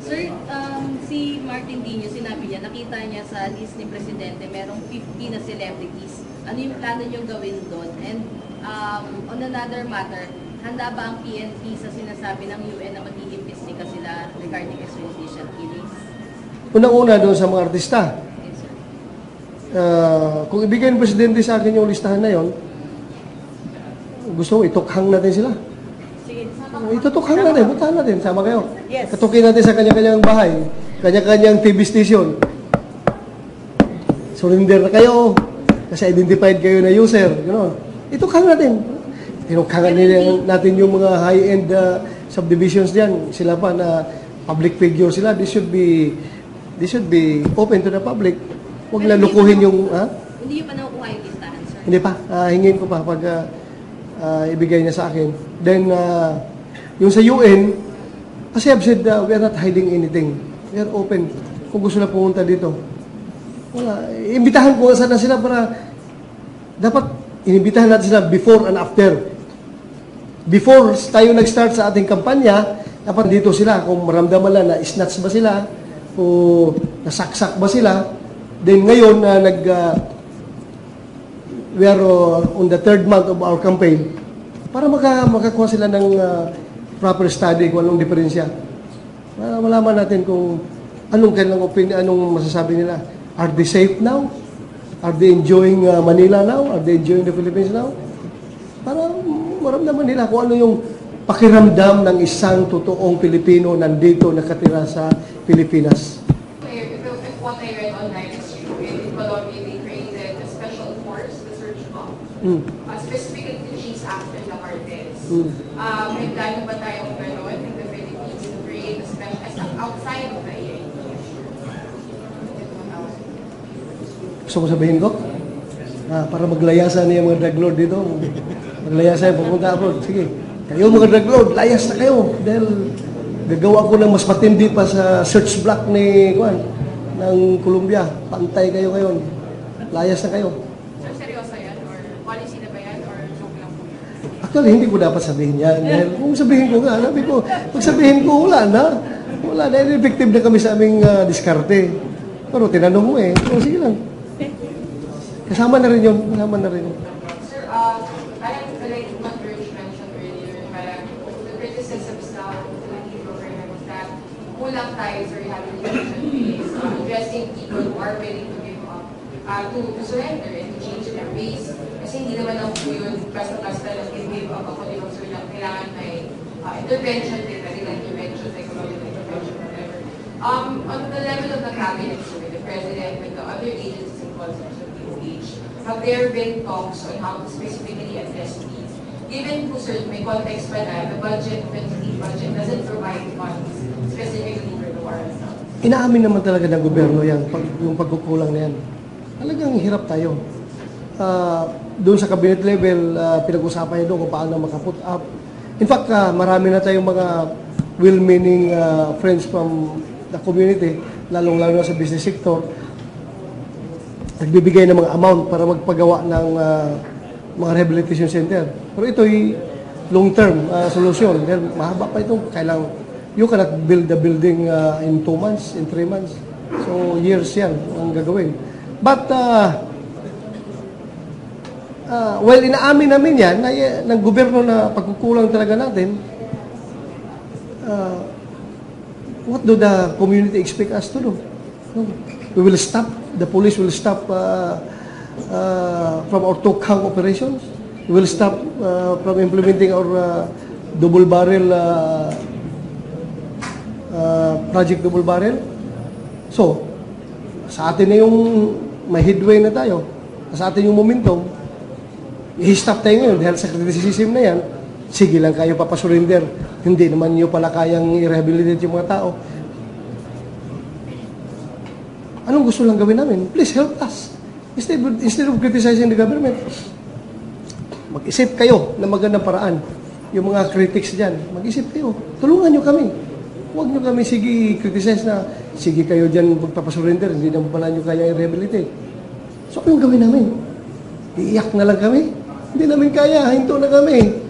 Sir, si Martin Dino, sinabi niya, nakita niya sa list ni Presidente, merong 50 na celebrities. Ano yung plano niyong gawin doon? And on another matter, handa ba ang PNP sa sinasabi ng UN na mag-iimbestiga sila regarding extrajudicial killings? Unang-una doon sa mga artista. Yes, sir. Kung ibigay ng Presidente sa akin yung listahan na yon, gusto ko itukhang natin sila. Sige. Itutukhang natin, puntahan natin, sama kayo. Yes. Katukin natin sa kanya-kanyang bahay, kanya-kanyang TV station. Surrender na kayo, kasi identified kayo na user. Gano'n. Itukhang natin. Tinukhangan natin yung mga high-end subdivisions diyan. Sila pa na public figure sila. They should be open to the public. Huwag lalukuhin yung... Hindi pa nakukuha yung listahan, sir? Hindi pa. Hingin ko pa pag ibigay niya sa akin. Then, yung sa UN, kasi I've said, we are not hiding anything. We are open. Kung gusto na pumunta dito. Wala. Imbitahan ko sana sila para dapat inimbitahan natin sila before and after. Before tayo nag-start sa ating kampanya, dapat dito sila kung maramdaman lang na snatch ba sila o nasaksak ba sila. Then ngayon, we are on the 3rd month of our campaign para makakuha sila ng proper study kung anong diferensya. Para malaman natin kung anong kanilang opinion, anong masasabi nila. Are they safe now? Are they enjoying Manila now? Are they enjoying the Philippines now? Para maramdaman nila kung ano yung pakiramdam ng isang totoong Pilipino nandito nakatira sa Pilipinas. If what I read online is true, in Colombia they created a special force, the search bomb, specifically to chase after the cartels. May plano ba tayong gano'n in the Philippines to create a special, outside of the EAE? Gusto mo sabihin ko? Para maglayasan niya mga drug lord dito. Maglayasan, pupunta abroad. Sige, kayo mga drug lord, layas na kayo. Dahil gagawa ko ng mas matindi pa sa search block ng Colombia. Pantay kayo ngayon. Layas na kayo. Sir, seryoso yan? Or policy na ba yan? Or joke lang po yan? Actually, hindi ko dapat sabihin yan. Dahil kung sabihin ko nga, sabi ko, pag sabihin ko, wala na. Wala na. Effective na kami sa aming diskarte. Pero tinanong mo so, sige lang. Kasama na rin yun. Kasama na rin yun. Sir, parang like what Rich mentioned earlier, parang the criticisms now of the Philippine program is that kulang tayo sa rehabilitation phase, addressing people who are willing to give up, to surrender and to change their ways. Kasi hindi naman ako po yun basta-basta lang give up ako din so kailangan may intervention din, like you mentioned, psychological intervention, whatever. On the level of the cabinet, sir, with the president, with the other agencies involved, have there been talks on how to specifically address these? Given po, sir, may context pa na the budget, the budget doesn't provide funds specifically for the war itself. Inaamin naman talaga ng gobyerno yan, yung pagkukulang na yan. Talagang hirap tayo. Doon sa cabinet level, pinag-usapan niya doon kung paano makaput up. In fact, marami na tayong mga well-meaning friends from the community, lalong-lalo sa business sector, nagbibigay ng mga amount para magpagawa ng mga rehabilitation center. Pero ito'y long-term solution. Dahil mahaba pa ito. You cannot build the building in 2 months, in 3 months. So, years yan ang gagawin. But, while inaamin namin yan, ng gobyerno na pagkukulang talaga natin, what do the community expect us to do? We will stop, the police will stop from our tokhang operations. We will stop from implementing our double barrel, project double barrel. So, sa atin na yung may headway na tayo, sa atin yung momentum, i-stop tayo ngayon dahil sa criticism na yan, sige lang kayo papasurrender. Hindi naman nyo pala kayang i-rehabilitate yung mga tao. Anong gusto lang gawin namin? Please help us. Instead of criticizing the government, mag-isip kayo ng magandang paraan. Yung mga critics dyan, mag-isip kayo. Tulungan nyo kami. Huwag nyo kami sige criticize na sige kayo dyan magpapasurrender, hindi naman pala nyo kaya i-rehabilitate. So, anong gawin namin? Iiyak na lang kami? Hindi namin kaya, hinto na kami.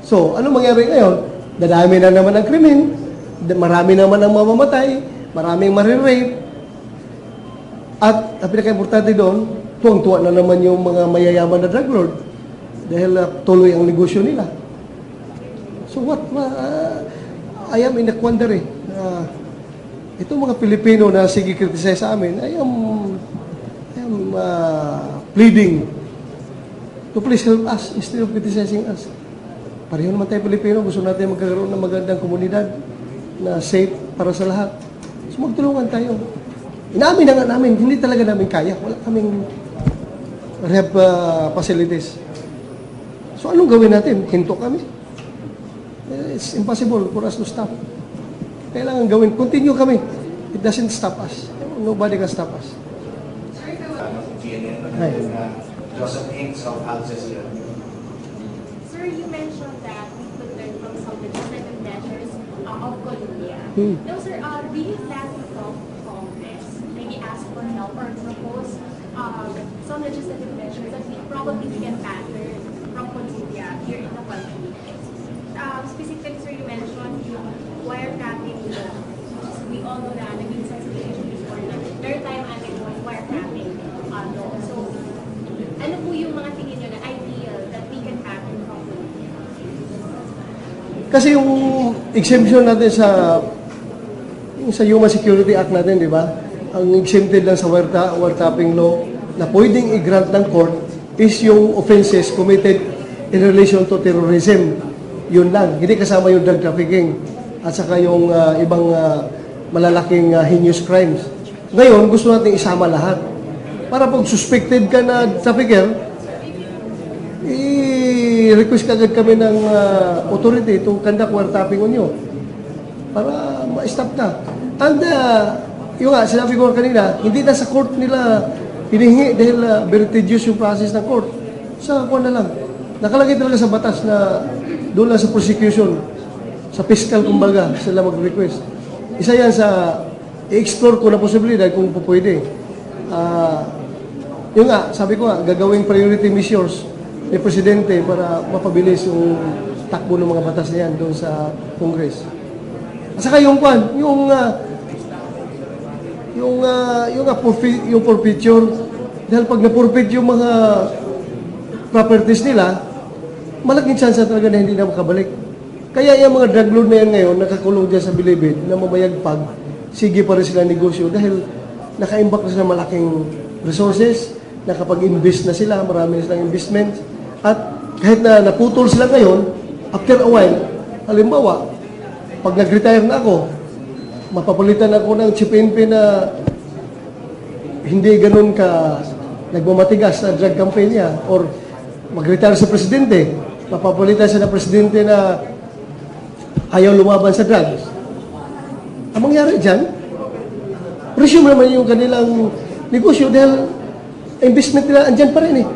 So, anong mangyari ngayon? Dadami na naman ang krimen, Marami naman ang mamamatay, maraming marirape. At ang pinaka-importante doon, tuwang-tuwa na naman yung mga mayayaman na drug lord dahil tuloy ang negosyo nila. So I am in a quandary. Itong mga Pilipino na sige criticize sa amin, I am pleading to please help us instead of criticizing us. Pareho naman tayo Pilipino, gusto natin magkaroon ng magandang komunidad na safe para sa lahat. So magtulungan tayo. Inamin na nga namin, hindi talaga namin kaya. Wala kaming rehab facilities. So anong gawin natin? Hinto kami. It's impossible for us to stop. Kailangan gawin. Continue kami. It doesn't stop us. Nobody can stop us. Hi. Joseph Hinks of Al Jazeera. Sir, you mentioned that we could learn from some legislative measures of Colombia. Now, sir, do you plan to talk to Congress, maybe ask for help or propose some legislative measures that we probably can pattern from Colombia here in the country? Specifically, sir, you mentioned yung wiretapping law. We all know na naging sensitive before na maritime anti-war wiretapping law. So, ano po yung mga tingin nyo na ideal that we can pattern from Colombia? Kasi yung exemption natin sa Human Security Act natin, di ba? Ang exempted lang sa wiretapping law na pwedeng i-grant ng court is yung offenses committed in relation to terrorism. Yun lang. Hindi kasama yung drug trafficking at saka yung ibang malalaking heinous crimes. Ngayon, gusto natin isama lahat. Para pag suspected ka na trafficker, i-request kagad kami ng authority to conduct wiretapping on you para ma-stop ka. And yung nga, sinabi ko kanina, hindi na sa court nila hinihingi dahil very tedious yung process ng court. Sa kuwan na lang. Nakalagay talaga sa batas na doon lang sa prosecution, sa fiscal kumbaga, sila mag-request. Isa yan sa i-explore ko na posibilidad kung pwede. Yung nga, sabi ko nga, gagawing priority measures ni Presidente para mapabilis yung takbo ng mga batas na yan doon sa Congress. At saka yung kwan, yung forfeiture, dahil pag na-forfeit yung mga properties nila, malaking chance talaga na hindi na makabalik. Kaya yung mga drug lord na yan ngayon, nakakulong dyan sa Bilibid, na mamayagpag, sige pa rin sila negosyo dahil naka-imbak na sila malaking resources, nakapag-invest na sila, marami na silang investment, at kahit na naputol sila ngayon, after a while, halimbawa, pag nag-retire na ako, mapapalitan ako ng PNP na hindi ganun ka nagmamatigas sa drug campaign niya, or mag-retire sa presidente, mapapalitan siya ng presidente na ayaw lumaban sa drugs. Ang mangyari dyan, resume naman yung kanilang negosyo dahil investment nila andyan pa rin eh.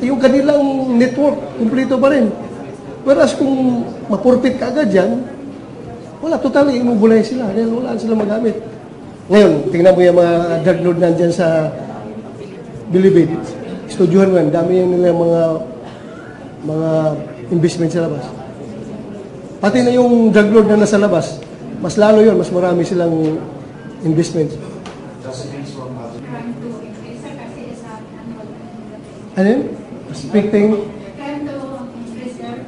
Yung kanilang network, kumplito pa rin. Whereas kung mapurpit ka agad dyan, wala, totally imubulay sila dahil wala sila magamit. Ngayon, tingnan mo yung mga drug lord nandyan sa Bilibid. Studyuhan mo yan, dami yung nila mga investment sa labas. Pati na yung drug lord na nasa labas, mas lalo yun, mas marami silang investment. Joseph Hinks from Al Jazeera. Ano yun? Expecting? Trying to preserve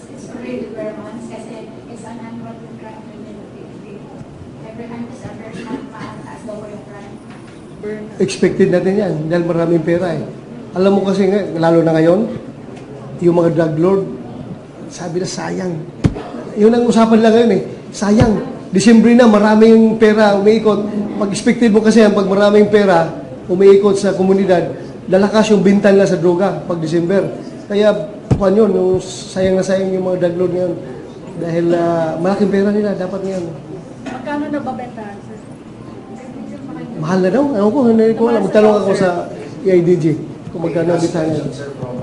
its performance kasi it's an annual crime activity. Every time is a very mataas daw yung crime. Expected natin yan dahil maraming pera eh. Alam mo kasi, lalo na ngayon, yung mga drug lord, sabi na sayang. Yun ang usapan lang ngayon eh. Sayang. Disyembre na, maraming pera umiikot. Pag-expected mo kasi yan, pag maraming pera umiikot sa komunidad, lalakas yung bintan nila sa droga pag December. Kaya, kuhan yun, yung sayang na sayang yung mga drug lord ngayon. Dahil malaking pera nila, dapat ngayon. Magkano na babenta, sir? Mahal na daw. Ewan ko, hindi ko alam. Magtanong ako sa EIDG kung magkano ang bitahan.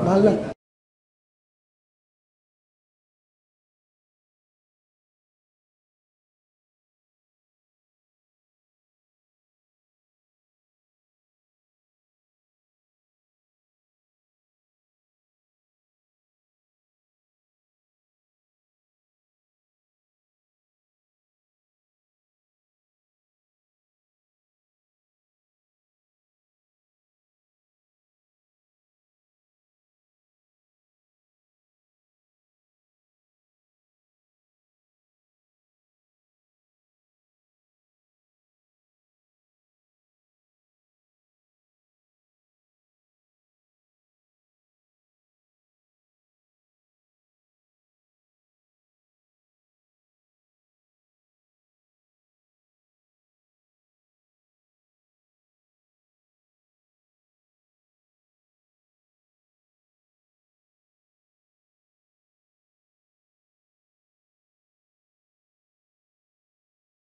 Mahal na.